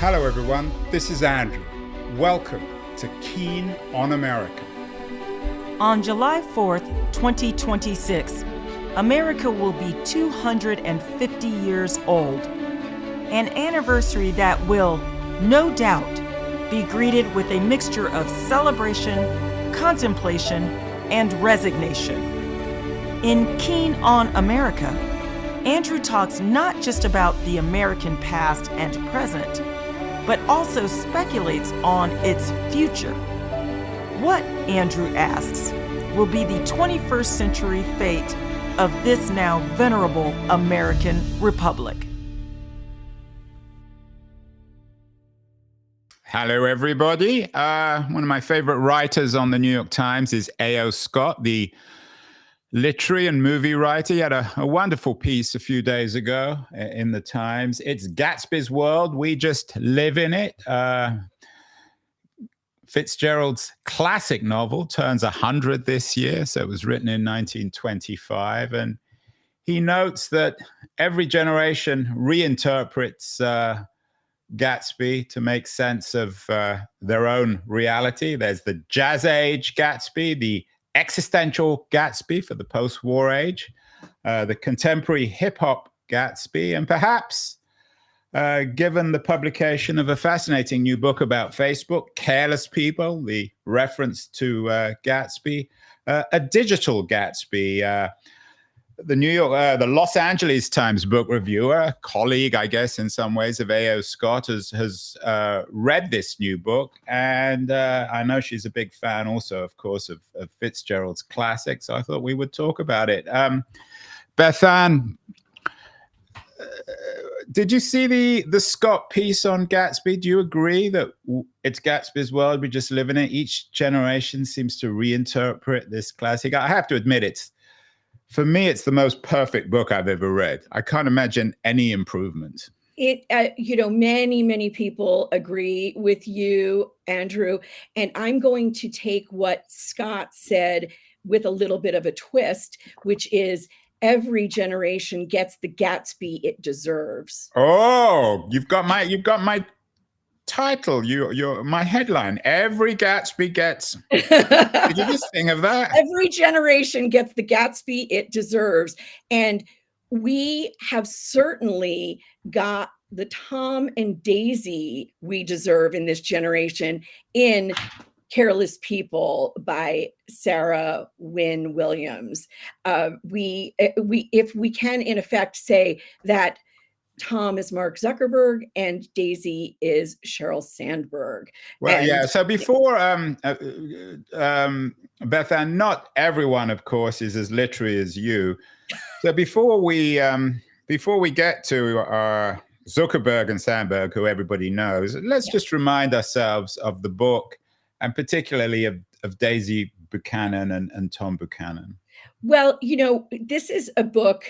Hello everyone, this is Andrew. Welcome to Keen on America. On July 4th, 2026, America will be 250 years old. An anniversary that will, no doubt, be greeted with a mixture of celebration, contemplation, and resignation. In Keen on America, Andrew talks not just about the American past and present, but also speculates on its future. What, Andrew asks, will be the 21st century fate of this now venerable American republic? Hello everybody. One of my favorite writers on the New York Times is A.O. Scott, the literary and movie writer. He had a wonderful piece a few days ago in the Times. It's Gatsby's world. We just live in it. Fitzgerald's classic novel turns 100 this year, so it was written in 1925. And he notes that every generation reinterprets Gatsby to make sense of their own reality. There's the Jazz Age Gatsby, the existential Gatsby for the post-war age, the contemporary hip-hop Gatsby, and perhaps, given the publication of a fascinating new book about Facebook, Careless People, the reference to Gatsby, a digital Gatsby. The Los Angeles Times book reviewer, a colleague, I guess, in some ways, of A.O. Scott, has read this new book. And I know she's a big fan also, of course, of Fitzgerald's classic. So I thought we would talk about it. Bethanne, did you see the Scott piece on Gatsby? Do you agree that it's Gatsby's world, we just live in it? Each generation seems to reinterpret this classic. I have to admit, for me, it's the most perfect book I've ever read. I can't imagine any improvement. Many people agree with you, Andrew, and I'm going to take what Scott said with a little bit of a twist, which is every generation gets the Gatsby it deserves. Oh, you've got my title, my headline. Every Gatsby gets. Did you just think of that? Every generation gets the Gatsby it deserves. And we have certainly got the Tom and Daisy we deserve in this generation in Careless People by Sarah Wynne Williams. If we can, in effect, say that Tom is Mark Zuckerberg and Daisy is Sheryl Sandberg. Well, yeah. So before Bethanne, not everyone, of course, is as literary as you. So before we get to Zuckerberg and Sandberg, who everybody knows, let's just remind ourselves of the book, and particularly of Daisy Buchanan and Tom Buchanan. Well, this is a book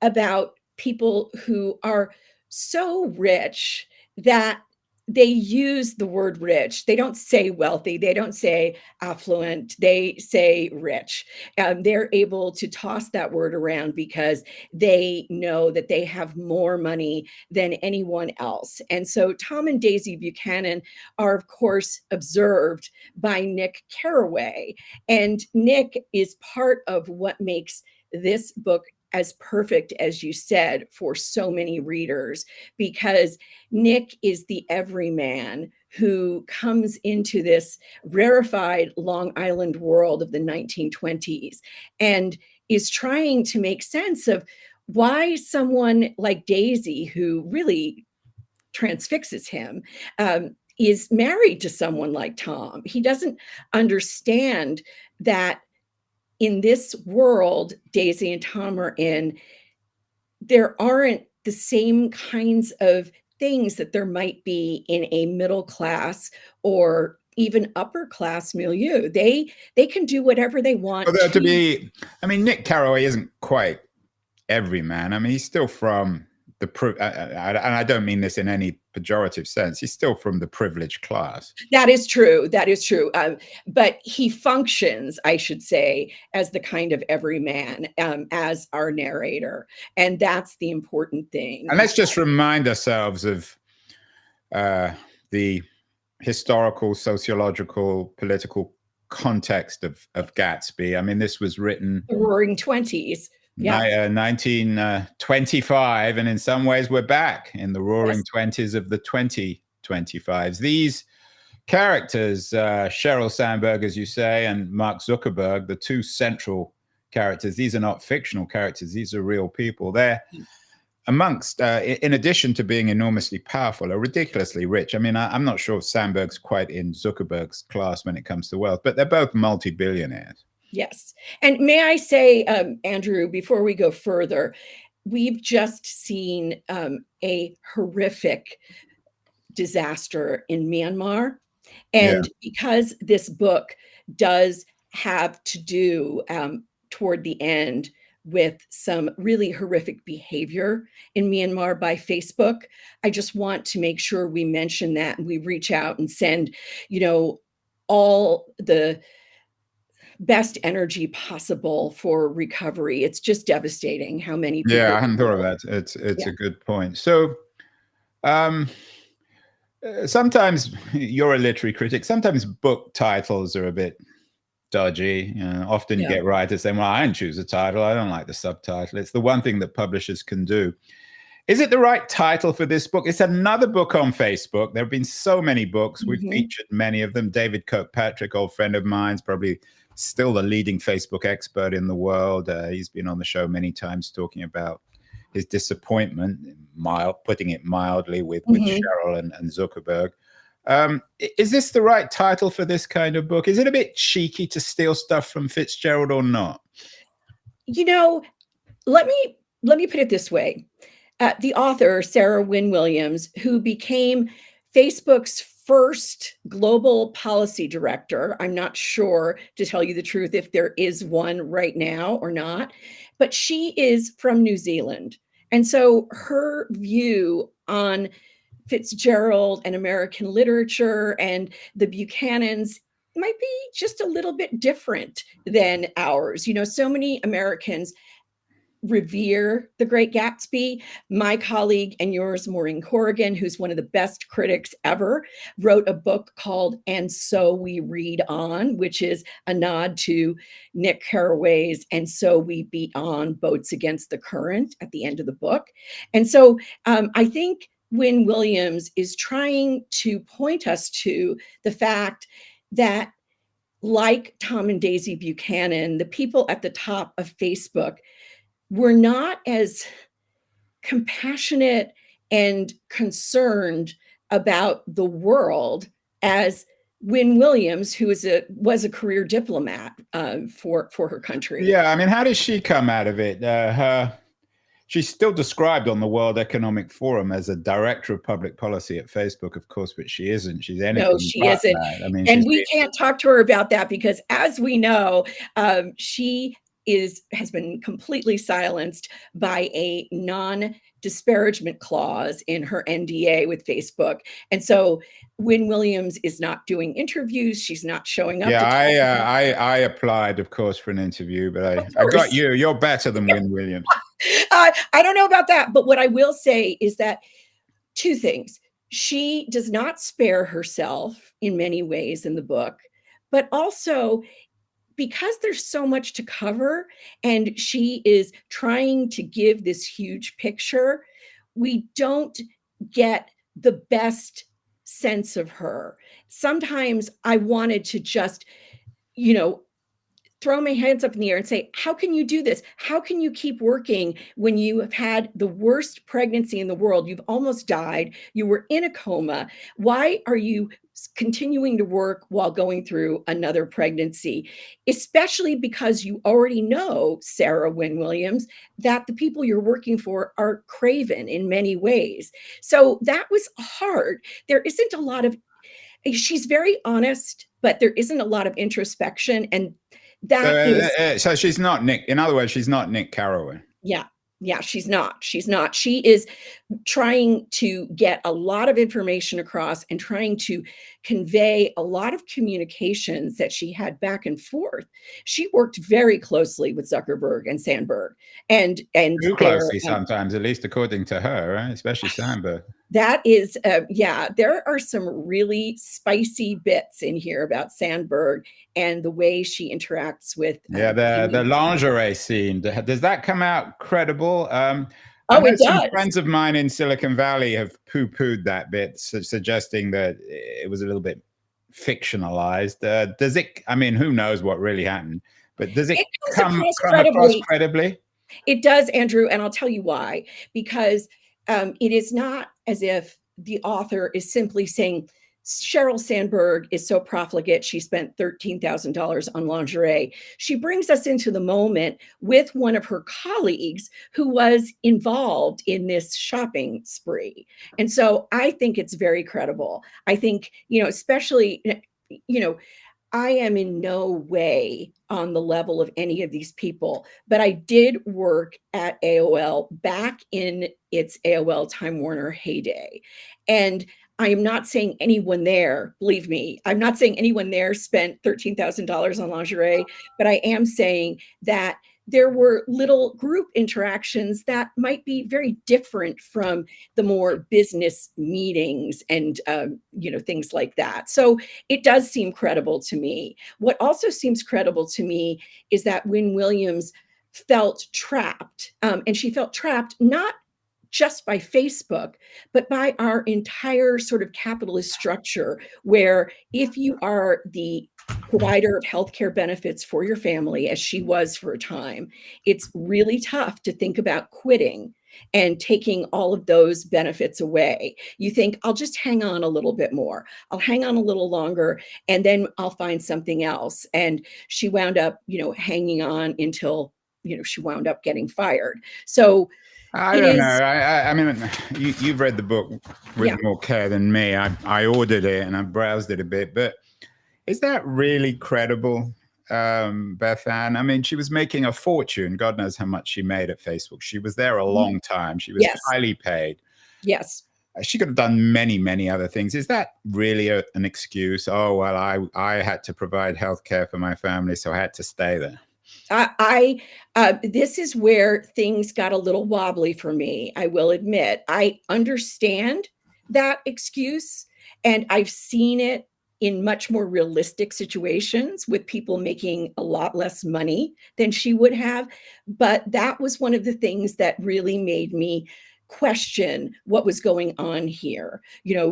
about people who are so rich that they use the word rich. They don't say wealthy. They don't say affluent. They say rich. They're able to toss that word around because they know that they have more money than anyone else. And so Tom and Daisy Buchanan are, of course, observed by Nick Carraway. And Nick is part of what makes this book as perfect as you said for so many readers, because Nick is the everyman who comes into this rarefied Long Island world of the 1920s and is trying to make sense of why someone like Daisy, who really transfixes him, is married to someone like Tom. He doesn't understand that in this world Daisy and Tom are in, there aren't the same kinds of things that there might be in a middle class or even upper class milieu. They can do whatever they want. Nick Carraway isn't quite every man. I mean, he's still from and I don't mean this in any pejorative sense. He's still from the privileged class. That is true. But he functions, I should say, as the kind of everyman, as our narrator. And that's the important thing. And let's just remind ourselves of the historical, sociological, political context of Gatsby. I mean, this was written The Roaring Twenties. Yeah. 1925, and in some ways we're back in the Roaring Yes. Twenties of the 2025s. These characters, Sheryl Sandberg, as you say, and Mark Zuckerberg, the two central characters, these are not fictional characters, these are real people. They're amongst, in addition to being enormously powerful, are ridiculously rich. I mean, I'm not sure Sandberg's quite in Zuckerberg's class when it comes to wealth, but they're both multi-billionaires. Yes. And may I say, Andrew, before we go further, we've just seen a horrific disaster in Myanmar. And because this book does have to do toward the end with some really horrific behavior in Myanmar by Facebook, I just want to make sure we mention that and we reach out and send, all the best energy possible for recovery. It's just devastating how many people. Yeah, I hadn't thought of that. It's a good point. So sometimes you're a literary critic. Sometimes book titles are a bit dodgy. Often you get writers saying, well, I didn't choose a title. I don't like the subtitle. It's the one thing that publishers can do. Is it the right title for this book? It's another book on Facebook. There have been so many books. We've featured many of them. David Patrick, old friend of mine, is probably still the leading Facebook expert in the world. He's been on the show many times talking about his disappointment, putting it mildly, with Sheryl and Zuckerberg. Is this the right title for this kind of book? Is it a bit cheeky to steal stuff from Fitzgerald or not? Let me put it this way. The author, Sarah Wynne Williams, who became Facebook's first global policy director. I'm not sure, to tell you the truth, if there is one right now or not, but she is from New Zealand. And so her view on Fitzgerald and American literature and the Buchanans might be just a little bit different than ours. So many Americans revere The Great Gatsby. My colleague and yours, Maureen Corrigan, who's one of the best critics ever, wrote a book called And So We Read On, which is a nod to Nick Carraway's And So We Beat On, Boats Against the Current, at the end of the book. And so I think Wynne Williams is trying to point us to the fact that, like Tom and Daisy Buchanan, the people at the top of Facebook were not as compassionate and concerned about the world as Wynne Williams, who was a career diplomat for her country. Yeah, I mean, how does she come out of it? She's still described on the World Economic Forum as a director of public policy at Facebook, of course, but she isn't. She's anything No, she isn't. That. I mean, and we can't talk to her about that because, as we know, she has been completely silenced by a non-disparagement clause in her NDA with Facebook. And so Wynne Williams is not doing interviews. She's not showing up. Yeah, I applied, of course, for an interview, but I got you. You're better than Wynne Williams. I don't know about that. But what I will say is that two things. She does not spare herself in many ways in the book, but also, because there's so much to cover and she is trying to give this huge picture, we don't get the best sense of her. Sometimes I wanted to just, throw my hands up in the air and say, how can you do this? How can you keep working when you have had the worst pregnancy in the world? You've almost died. You were in a coma. Why are you continuing to work while going through another pregnancy? Especially because you already know, Sarah Wynne Williams, that the people you're working for are craven in many ways. So that was hard. There isn't a lot of, she's very honest, but there isn't a lot of introspection. And so she's not Nick. In other words, she's not Nick Carraway. Yeah, she's not. She is trying to get a lot of information across and trying to convey a lot of communications that she had back and forth. She worked very closely with Zuckerberg and Sandberg, and too closely sometimes, at least according to her, right? Especially Sandberg. That is, yeah, there are some really spicy bits in here about Sandberg and the way she interacts with Yeah, the lingerie scene. Does that come out credible? I Oh, know it some does. friends of mine in Silicon Valley have poo-pooed that bit, suggesting that it was a little bit fictionalized. Does it? I mean, who knows what really happened? But does it It comes come across across credibly. credibly? It does, Andrew, and I'll tell you why. Because it is not as if the author is simply saying, Sheryl Sandberg is so profligate, she spent $13,000 on lingerie. She brings us into the moment with one of her colleagues who was involved in this shopping spree. And so I think it's very credible. I think, especially, you know, I am in no way on the level of any of these people, but I did work at AOL back in its AOL Time Warner heyday. And I am not saying anyone there, believe me, I'm not saying anyone there spent $13,000 on lingerie, but I am saying that there were little group interactions that might be very different from the more business meetings and things like that. So it does seem credible to me. What also seems credible to me is that Wynne Williams felt trapped, and she felt trapped not just by Facebook, but by our entire sort of capitalist structure, where if you are the provider of healthcare benefits for your family, as she was for a time, it's really tough to think about quitting and taking all of those benefits away. You think, I'll just hang on a little bit more. I'll hang on a little longer, and then I'll find something else. And she wound up, hanging on until, she wound up getting fired. So I it don't know. is, I mean, you've read the book with yeah. more care than me. I ordered it and I browsed it a bit, but is that really credible, Bethanne? I mean, she was making a fortune. God knows how much she made at Facebook. She was there a long time. She was Yes. highly paid. Yes. She could have done many, many other things. Is that really an excuse? Oh, well, I had to provide healthcare for my family, so I had to stay there. This is where things got a little wobbly for me. I will admit, I understand that excuse, and I've seen it in much more realistic situations with people making a lot less money than she would have. But that was one of the things that really made me question what was going on here.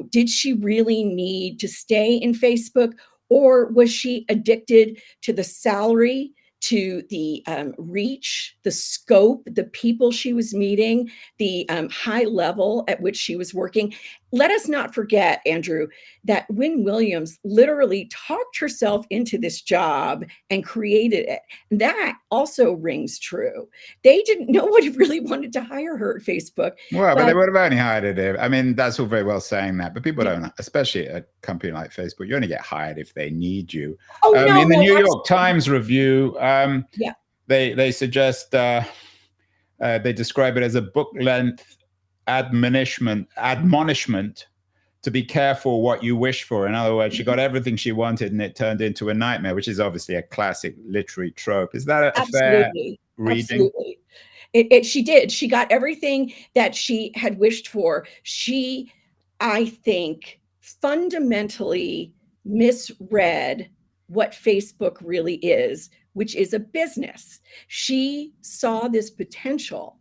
Did she really need to stay in Facebook, or was she addicted to the salary, to the reach, the scope, the people she was meeting, the high level at which she was working? Let us not forget, Andrew, that Wynne Williams literally talked herself into this job and created it. That also rings true. Nobody really wanted to hire her at Facebook. Well, but they would have only hired her there. I mean, that's all very well saying that, but people don't, especially at a company like Facebook, you only get hired if they need you. Oh, no, In the New absolutely. York Times review, Yeah. they suggest, they describe it as a book-length admonishment to be careful what you wish for. In other words, she got everything she wanted and it turned into a nightmare, which is obviously a classic literary trope. Is that a fair reading? Absolutely. She did. She got everything that she had wished for. She, I think, fundamentally misread what Facebook really is, which is a business. She saw this potential,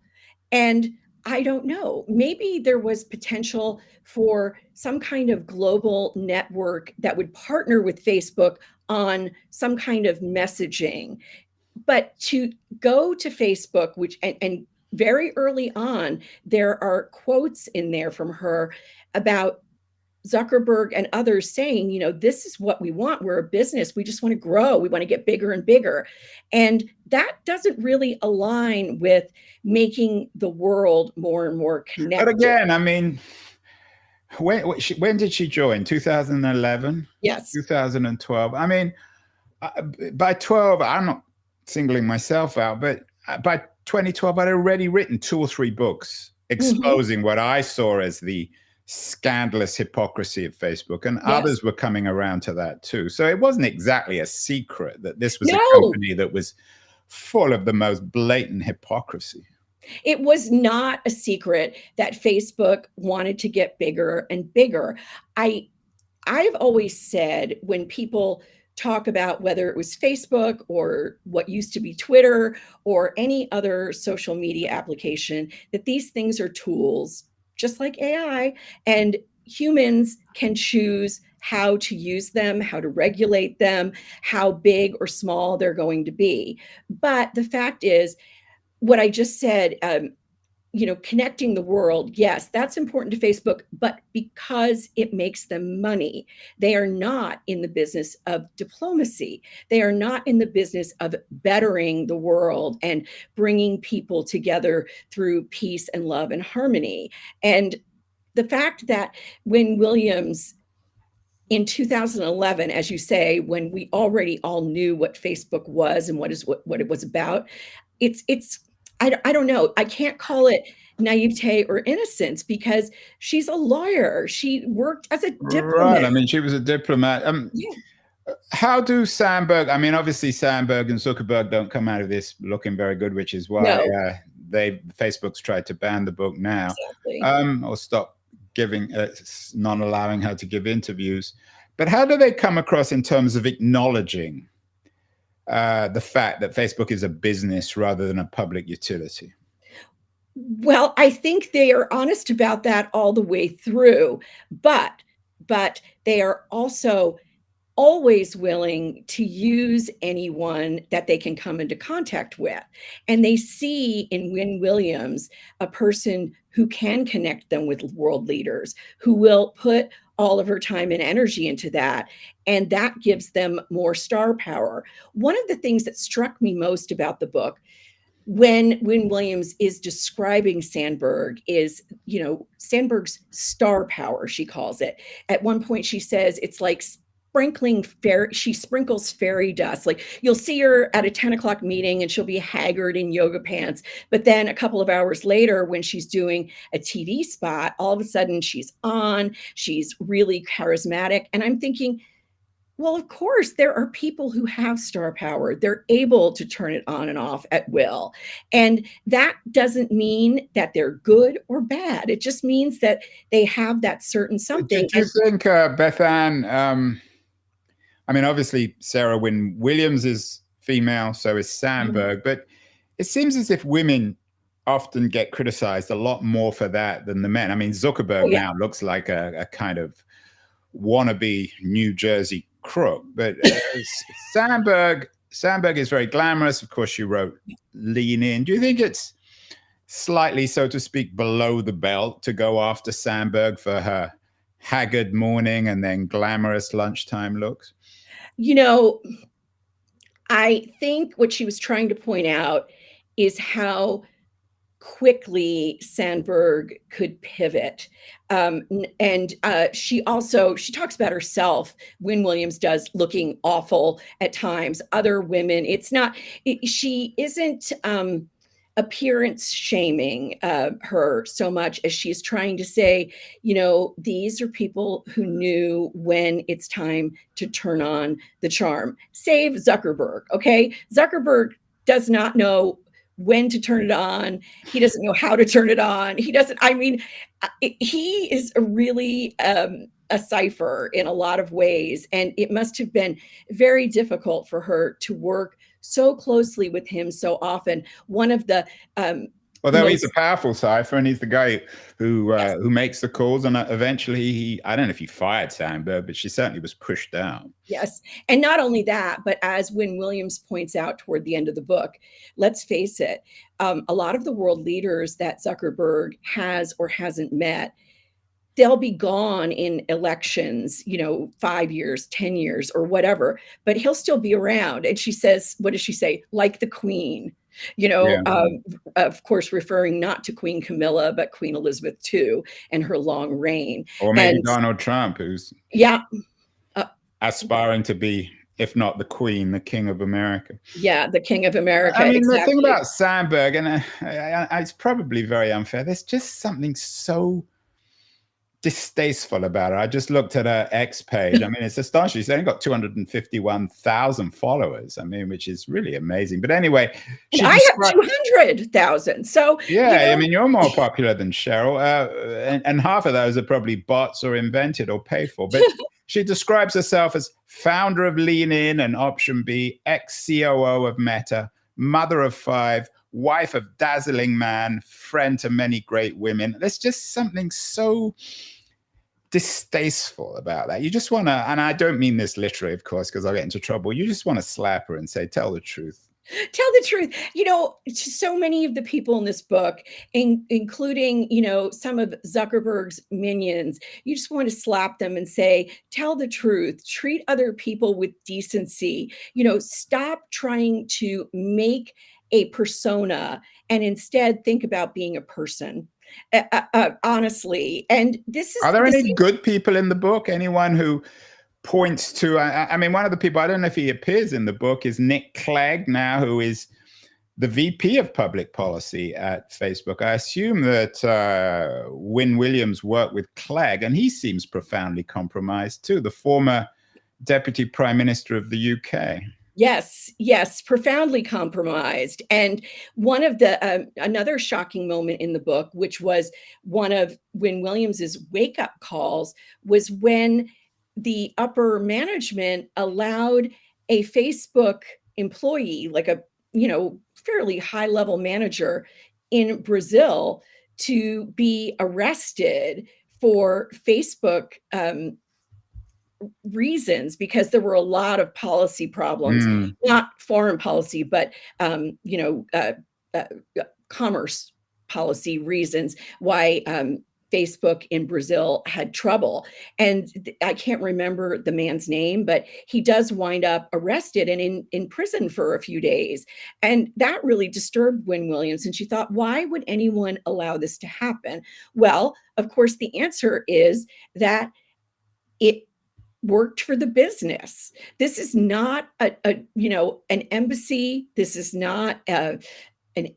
and I don't know, maybe there was potential for some kind of global network that would partner with Facebook on some kind of messaging. But to go to Facebook, and very early on, there are quotes in there from her about Zuckerberg and others saying, this is what we want. We're a business. We just want to grow. We want to get bigger and bigger. And that doesn't really align with making the world more and more connected. But again, I mean, when did she join? 2011? Yes. 2012. I mean, by 12, I'm not singling myself out, but by 2012, I'd already written 2 or 3 books exposing what I saw as the scandalous hypocrisy of Facebook, and others were coming around to that too. So it wasn't exactly a secret that this was a company that was full of the most blatant hypocrisy. It was not a secret that Facebook wanted to get bigger and bigger. I've always said when people talk about whether it was Facebook or what used to be Twitter or any other social media application, that these things are tools, just like AI, and humans can choose how to use them, how to regulate them, how big or small they're going to be. But the fact is, what I just said, connecting the world, yes, that's important to Facebook, but because it makes them money. They are not in the business of diplomacy. They are not in the business of bettering the world and bringing people together through peace and love and harmony. And the fact that when Williams in 2011, as you say, when we already all knew what Facebook was and what it was about, I don't know. I can't call it naivete or innocence because she's a lawyer. She worked as a Right. diplomat. I mean, she was a diplomat. Yeah. How do Sandberg? I mean, obviously Sandberg and Zuckerberg don't come out of this looking very good, which is why No, Facebook's tried to ban the book now, exactly. or stop not allowing her to give interviews. But how do they come across in terms of acknowledging the fact that Facebook is a business rather than a public utility? Well, I think they are honest about that all the way through, but they are also always willing to use anyone that they can come into contact with. And they see in Wynne Williams a person who can connect them with world leaders, who will put all of her time and energy into that. And that gives them more star power. One of the things that struck me most about the book when Williams is describing Sandberg is, Sandberg's star power, she calls it. At one point, she says it's like she sprinkles fairy dust. Like you'll see her at a 10 o'clock meeting and she'll be haggard in yoga pants. But then a couple of hours later, when she's doing a TV spot, all of a sudden she's really charismatic. And I'm thinking, well, of course, there are people who have star power. They're able to turn it on and off at will. And that doesn't mean that they're good or bad. It just means that they have that certain something. Do you think, Bethanne, I mean, obviously, Sarah Wynne Williams is female, so is Sandberg, but it seems as if women often get criticized a lot more for that than the men. I mean, Zuckerberg now looks like a kind of wannabe New Jersey crook, but Sandberg is very glamorous. Of course, she wrote Lean In. Do you think it's slightly, so to speak, below the belt to go after Sandberg for her haggard morning and then glamorous lunchtime looks? I think what she was trying to point out is how quickly Sandberg could pivot. And she talks about herself, Wynne Williams does, looking awful at times. Other women, she isn't appearance shaming her so much as she's trying to say, these are people who knew when it's time to turn on the charm. Save Zuckerberg, okay? Zuckerberg does not know when to turn it on. He doesn't know how to turn it on. He is really a cipher in a lot of ways. And it must have been very difficult for her to work so closely with him so often. One of the although he's a powerful cipher, and he's the guy who makes the calls, and eventually I don't know if he fired Sandberg, but she certainly was pushed down. Yes. And not only that, but as Wynne Williams points out toward the end of the book, let's face it, a lot of the world leaders that Zuckerberg has or hasn't met, they'll be gone in elections, 5 years, 10 years, or whatever, but he'll still be around. And she says, what does she say? Like the Queen, of course, referring not to Queen Camilla, but Queen Elizabeth II and her long reign. Or maybe Donald Trump, who's aspiring to be, if not the Queen, the King of America. Yeah, the King of America. I mean, exactly. The thing about Sandberg, and it's probably very unfair, there's just something so distasteful about her. I just looked at her X page. I mean, it's astonishing. She's only got 251,000 followers. I mean, which is really amazing. But anyway, And I have 200,000. So, yeah, I mean, you're more popular than Cheryl. And half of those are probably bots or invented or paid for. But she describes herself as founder of Lean In and Option B, ex-COO of Meta, mother of 5, wife of dazzling man, friend to many great women. There's just something so distasteful about that. You just want to, and I don't mean this literally, of course, because I'll get into trouble. You just want to slap her and say, tell the truth. Tell the truth. So many of the people in this book, including, some of Zuckerberg's minions, you just want to slap them and say, tell the truth, treat other people with decency, stop trying to make a persona and instead think about being a person. Honestly. And this is— Are there any good people in the book? Anyone who points to, I mean, one of the people, I don't know if he appears in the book, is Nick Clegg now, who is the VP of public policy at Facebook. I assume that Wynne Williams worked with Clegg, and he seems profoundly compromised too, the former deputy prime minister of the UK. Yes, profoundly compromised. And one of the another shocking moment in the book, which was one of Wynne Williams's wake-up calls, was when the upper management allowed a Facebook employee, like a fairly high-level manager in Brazil, to be arrested for Facebook reasons, because there were a lot of policy problems, not foreign policy, but commerce policy reasons why Facebook in Brazil had trouble. And I can't remember the man's name, but he does wind up arrested and in prison for a few days. And that really disturbed Wynne Williams. And she thought, why would anyone allow this to happen? Well, of course, the answer is that it worked for the business. This is not an embassy. This is not an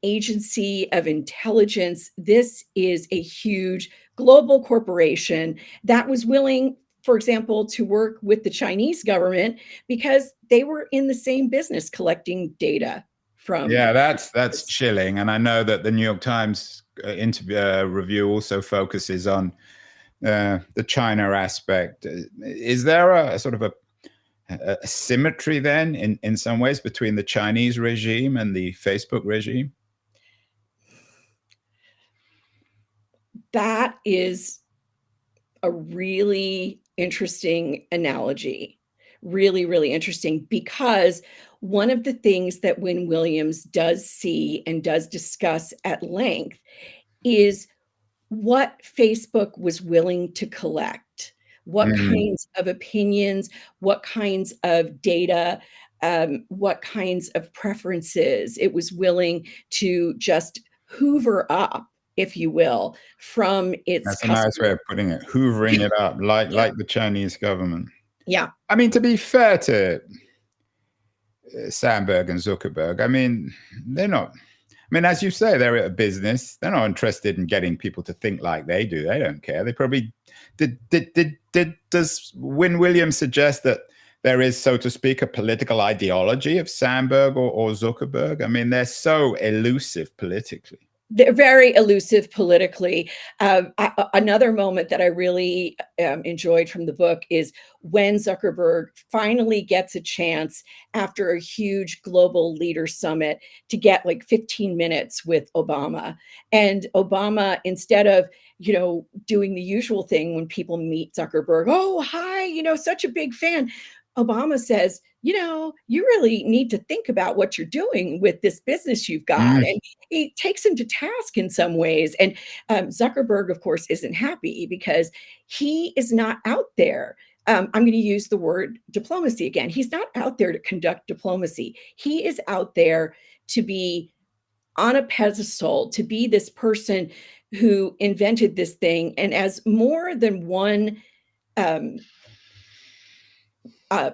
agency of intelligence. This is a huge global corporation that was willing, for example, to work with the Chinese government because they were in the same business collecting data from. Yeah, that's chilling. And I know that the New York Times review also focuses on the China aspect. Is there a sort of a symmetry then in some ways between the Chinese regime and the Facebook regime? That is a really interesting analogy. Really, really interesting, because one of the things that Wynne Williams does see and does discuss at length is what Facebook was willing to collect, what kinds of opinions, what kinds of data, what kinds of preferences it was willing to just hoover up, if you will, from its That's a nice way of putting it, hoovering it up, like the Chinese government. Yeah. I mean, to be fair to Sandberg and Zuckerberg, I mean, they're not, I mean, as you say, they're a business. They're not interested in getting people to think like they do. They don't care. They probably does Wynne Williams suggest that there is, so to speak, a political ideology of Sandberg or Zuckerberg? I mean, they're so elusive politically. They're very elusive politically. Another moment that I really enjoyed from the book is when Zuckerberg finally gets a chance after a huge global leader summit to get like 15 minutes with Obama. And Obama, instead of, doing the usual thing when people meet Zuckerberg, oh, hi, such a big fan, Obama says, you really need to think about what you're doing with this business you've got. And he takes him to task in some ways. And Zuckerberg, of course, isn't happy because he is not out there. I'm going to use the word diplomacy again. He's not out there to conduct diplomacy. He is out there to be on a pedestal, to be this person who invented this thing. And as more than one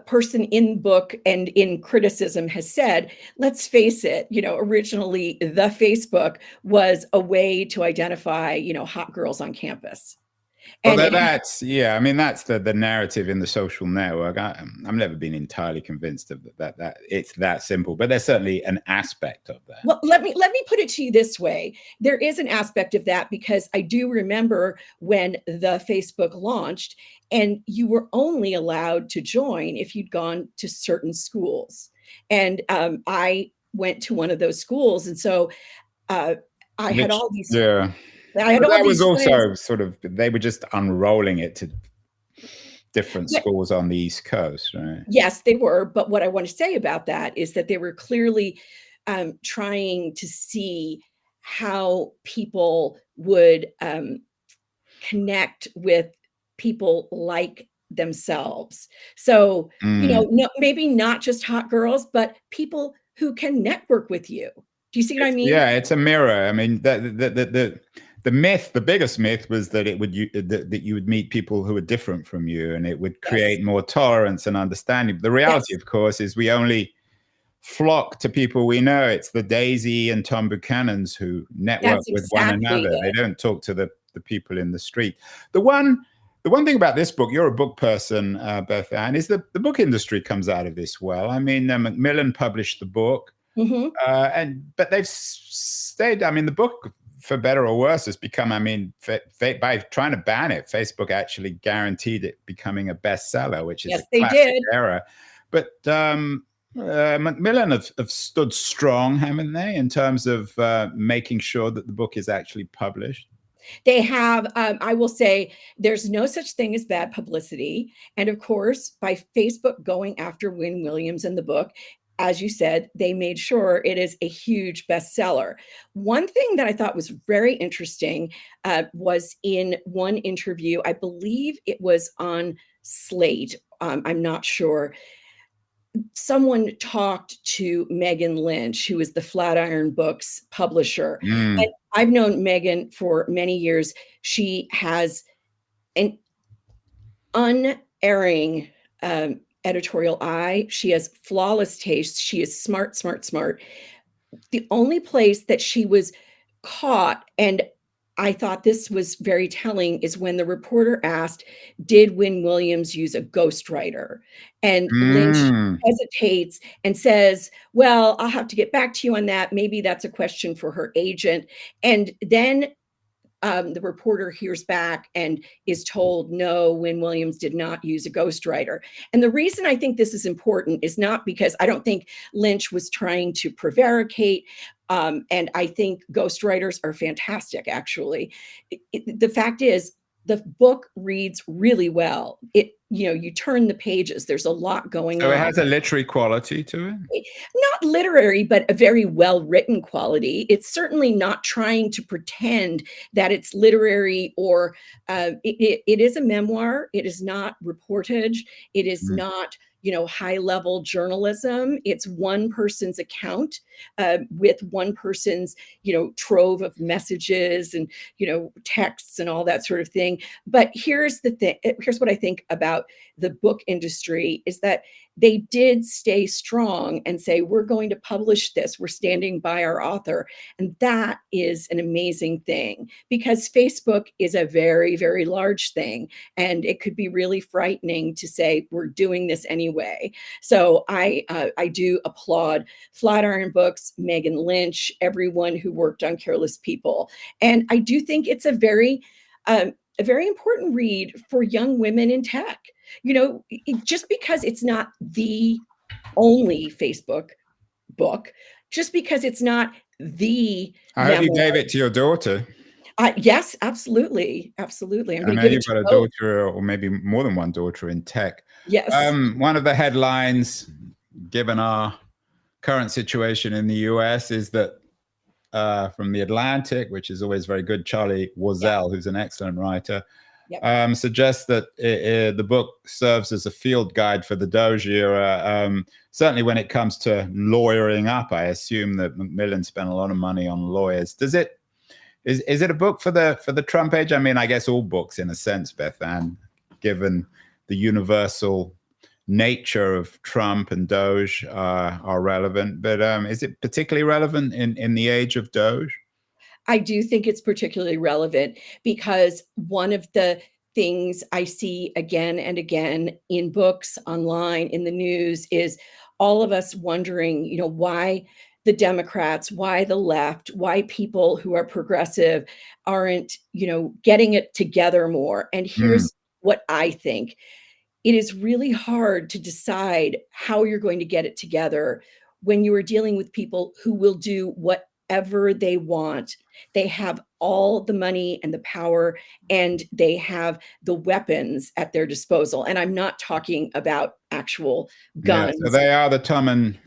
person in book and in criticism has said, let's face it, originally the Facebook was a way to identify, hot girls on campus. Well, And it that's yeah. I mean, that's the narrative in the social network. I've never been entirely convinced of that it's that simple, but there's certainly an aspect of that. Well, let me put it to you this way. There is an aspect of that because I do remember when the Facebook launched and you were only allowed to join if you'd gone to certain schools. And I went to one of those schools. And so uh, I had Which all these, yeah, I had but all that was these friends. also sort of they were just unrolling it to different But schools on the East Coast, right? yes, they were. But what I want to say about that is that they were clearly trying to see how people would connect with people like themselves. So, Mm. no, maybe not just hot girls, but people who can network with you. Do you see what I mean? Yeah, it's a mirror. I mean, the myth, the biggest myth was that that you would meet people who are different from you, and it would Yes. create more tolerance and understanding. The reality, Yes. of course, is we only flock to people we know. It's the Daisy and Tom Buchanans who network That's with one exactly another. They it. don't talk to the people in the street. The one the one thing about this book, you're a book person, Bethanne, is that the book industry comes out of this well. I mean, Macmillan published the book. Mhm. But they've stayed. I mean, the book, for better or worse, has become. I mean, by trying to ban it, Facebook actually guaranteed it becoming a bestseller, which is a Yes, they classic did. error. But Macmillan have stood strong, haven't they, in terms of making sure that the book is actually published? They have, I will say, there's no such thing as bad publicity. And of course, by Facebook going after Win Williams in the book, as you said, they made sure it is a huge bestseller. One thing that I thought was very interesting was in one interview, I believe it was on Slate. I'm not sure. Someone talked to Megan Lynch, who is the Flatiron Books publisher. And Mm. I've known Megan for many years. She has an unerring editorial eye. She has flawless taste. She is smart, smart, smart. The only place that she was caught, and I thought this was very telling, is when the reporter asked, did Win Williams use a ghostwriter? And Lynch Mm. hesitates and says, well, I'll have to get back to you on that. Maybe that's a question for her agent. And then the reporter hears back and is told, no, Win Williams did not use a ghostwriter. And the reason I think this is important is not because I don't think Lynch was trying to prevaricate. And I think ghostwriters are fantastic, actually. The fact is, the book reads really well. You turn the pages, there's a lot going So it on. has a literary quality to it. Not literary, but a very well written quality. It's certainly not trying to pretend that it's literary or it is a memoir. It is not reportage. It is Mm. not high level journalism. It's one person's account with one person's trove of messages and texts and all that sort of thing. But here's the thing. Here's what I think about the book industry is that they did stay strong and say, we're going to publish this. We're standing by our author. And that is an amazing thing because Facebook is a very, very large thing. And it could be really frightening to say, we're doing this anyway. So I do applaud Flatiron Books, Megan Lynch, everyone who worked on Careless People. And I do think it's a very important read for young women in tech. Just because it's not the only Facebook book, just because it's not the I hope you memoir. gave it to your daughter. Yes, absolutely. Absolutely. I'm I going to know give it you've to got a both. daughter, or maybe more than one daughter in tech. Yes. One of the headlines, given our current situation in the US, is that from the Atlantic, which is always very good, Charlie Warzel, who's an excellent writer, Yep. suggests that the book serves as a field guide for the Doge era. Certainly when it comes to lawyering up, I assume that Macmillan spent a lot of money on lawyers. Is it a book for the Trump age? I mean, I guess all books, in a sense, Bethanne, given the universal nature of Trump and Doge are relevant. But is it particularly relevant in the age of Doge? I do think it's particularly relevant because one of the things I see again and again in books, online, in the news is all of us wondering, why the Democrats, why the left, why people who are progressive aren't, getting it together more. And Mm. here's what I think. It is really hard to decide how you're going to get it together when you are dealing with people who will do whatever they want. They have all the money and the power, and they have the weapons at their disposal. And I'm not talking about actual Yeah, so guns. they are the They Tom and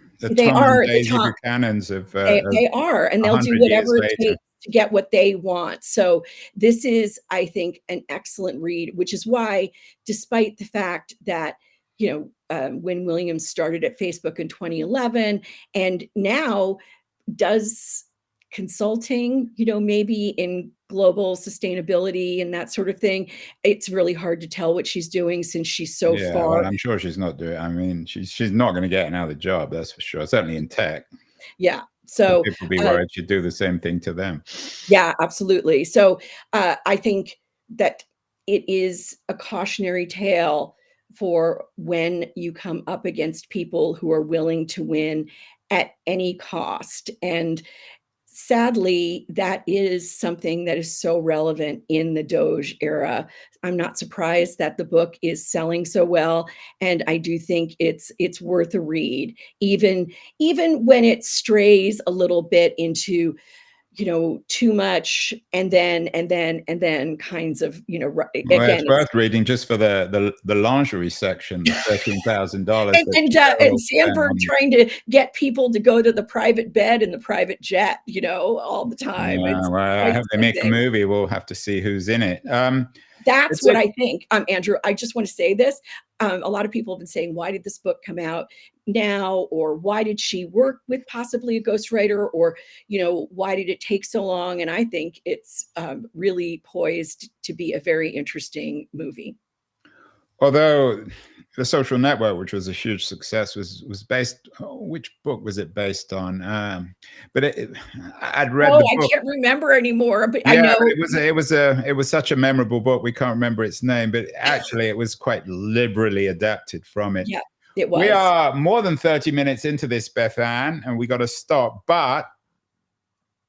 are the Daisy top. Buchanans of They are, and they'll do 100 years whatever it later. takes to get what they want. So this is, I think, an excellent read, which is why, despite the fact that, when Williams started at Facebook in 2011 and now does consulting, maybe in global sustainability and that sort of thing, it's really hard to tell what she's doing since she's so Yeah, well, far. I'm sure she's not doing. I mean, she's not going to get another job, that's for sure. Certainly in tech, Yeah. but So, people be worried she'd do the same thing to them. yeah, absolutely. So I think that it is a cautionary tale for when you come up against people who are willing to win at any cost. And sadly, that is something that is so relevant in the Doge era. I'm not surprised that the book is selling so well, and I do think it's worth a read, even when it strays a little bit into, too much, and then kinds of, Well, again, it's it's worth reading just for the lingerie section, the $13,000 and that and, uh, Cheryl and spent Sandberg on. trying to get people to go to the private bed and the private jet, all the time. Yeah, It's well, I quite hope they make a something. movie. We'll have to see who's in it. That's It's what a I think. Andrew, I just want to say this. A lot of people have been saying, why did this book come out now? Or why did she work with possibly a ghostwriter? Or, why did it take so long? And I think it's really poised to be a very interesting movie. Although The Social Network, which was a huge success, was based. Which book was it based on? But I'd read Oh, the I book. can't remember anymore, but I Yeah, know. but it was such a memorable book. We can't remember its name, but actually, it was quite liberally adapted from it. Yeah, it We was. are more than 30 minutes into this, Bethanne, and we got to stop. But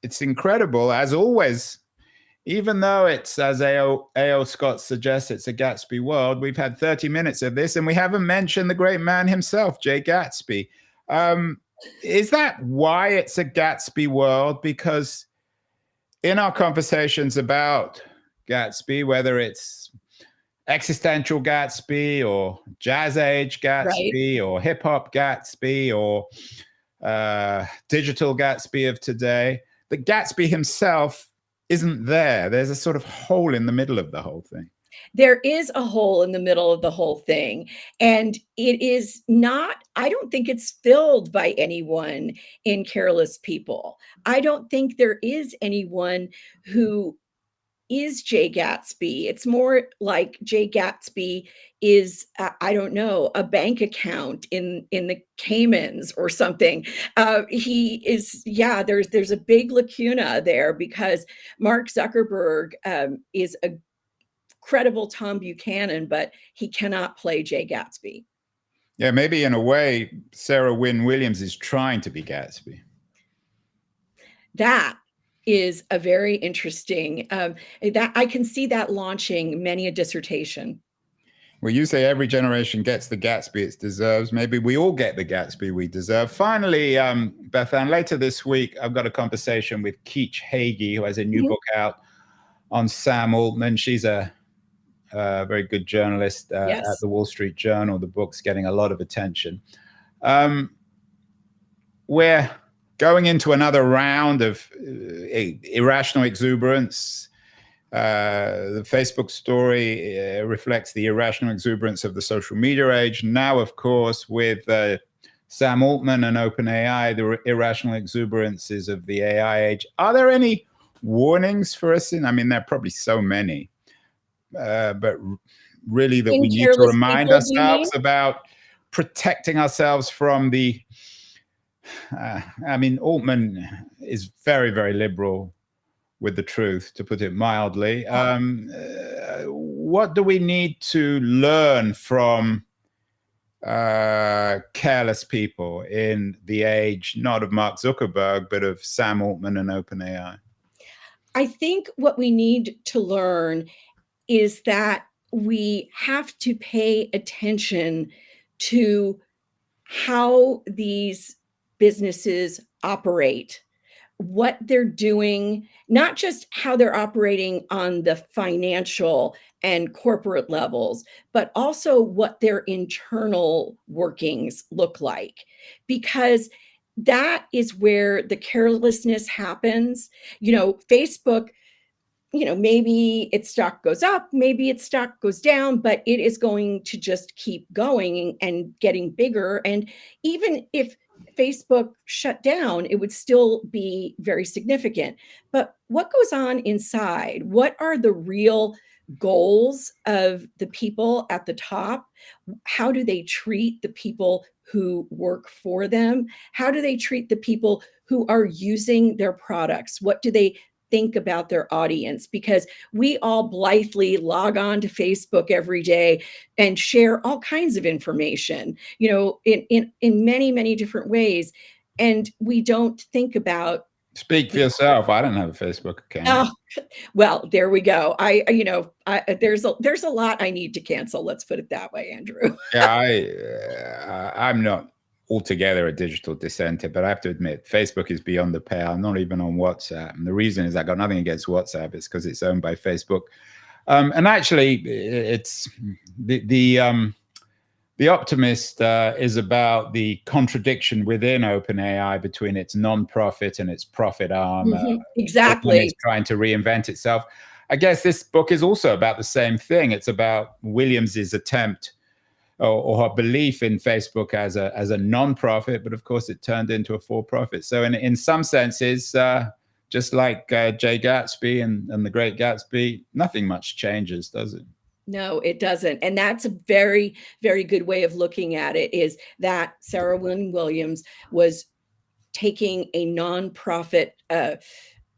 it's incredible, as always. Even though it's, as A.O. Scott suggests, it's a Gatsby world, we've had 30 minutes of this, and we haven't mentioned the great man himself, Jay Gatsby. Is that why it's a Gatsby world? Because in our conversations about Gatsby, whether it's existential Gatsby or jazz age Right. Gatsby or hip hop Gatsby or digital Gatsby of today, the Gatsby himself isn't there. There's a sort of hole in the middle of the whole thing. There is a hole in the middle of the whole thing, and it is not, I don't think it's filled by anyone in Careless People. I don't think there is anyone who is Jay Gatsby. It's more like Jay Gatsby is, I don't know, a bank account in the Caymans or something. He is, yeah, there's a big lacuna there because Mark Zuckerberg is a credible Tom Buchanan, but he cannot play Jay Gatsby. Yeah, maybe in a way, Sarah Wynne Williams is trying to be Gatsby. That is a very interesting, that I can see that launching many a dissertation. Well, you say every generation gets the Gatsby it deserves. Maybe we all get the Gatsby we deserve. Finally, Bethanne, later this week, I've got a conversation with Keach Hagee, who has a new Mhm. book out on Sam Altman. She's a very good journalist at Yes. the Wall Street Journal. The book's getting a lot of attention. We're going into another round of irrational exuberance. The Facebook story reflects the irrational exuberance of the social media age. Now, of course, with Sam Altman and OpenAI, the irrational exuberances of the AI age. Are there any warnings for us? I mean, there are probably so many. But really that In we need to Careless remind People, do you ourselves mean? about protecting ourselves from I mean, Altman is very, very liberal with the truth, to put it mildly. What do we need to learn from careless people in the age, not of Mark Zuckerberg, but of Sam Altman and OpenAI? I think what we need to learn is that we have to pay attention to how these businesses operate, what they're doing, not just how they're operating on the financial and corporate levels, but also what their internal workings look like. Because that is where the carelessness happens. Facebook, maybe its stock goes up, maybe its stock goes down, but it is going to just keep going and getting bigger. And even if Facebook shut down, it would still be very significant. But what goes on inside? What are the real goals of the people at the top? How do they treat the people who work for them? How do they treat the people who are using their products? What do they think about their audience? Because we all blithely log on to Facebook every day and share all kinds of information, in many, many different ways. And we don't think about. Speak for yourself. I don't have a Facebook account. Oh, well, there we go. There's a lot I need to cancel. Let's put it that way, Andrew. Yeah, I'm not altogether a digital dissenter, but I have to admit, Facebook is beyond the pale. I'm not even on WhatsApp. And the reason is I got nothing against WhatsApp. It's because it's owned by Facebook. And actually, it's the optimist is about the contradiction within OpenAI between its nonprofit and its profit arm. Exactly. It's trying to reinvent itself. I guess this book is also about the same thing. It's about Williams's attempt or her belief in Facebook as a nonprofit, but of course it turned into a for-profit. So in some senses, just like Jay Gatsby and the Great Gatsby, nothing much changes, does it? No, it doesn't. And that's a very, very good way of looking at it, is that Sarah Wynne Williams was taking a nonprofit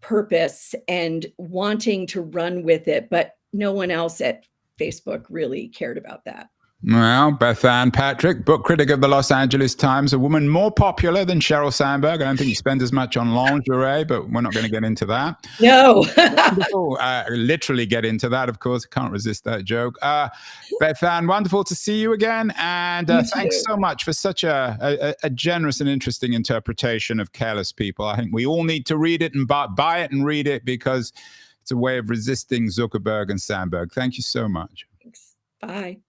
purpose and wanting to run with it, but no one else at Facebook really cared about that. Well, Bethanne Patrick, book critic of the Los Angeles Times, a woman more popular than Sheryl Sandberg. I don't think you spend as much on lingerie, but we're not going to get into that. No. Literally get into that, of course. Can't resist that joke. Bethanne, wonderful to see you again. And thanks so much for such a generous and interesting interpretation of Careless People. I think we all need to read it and buy it and read it, because it's a way of resisting Zuckerberg and Sandberg. Thank you so much. Thanks. Bye.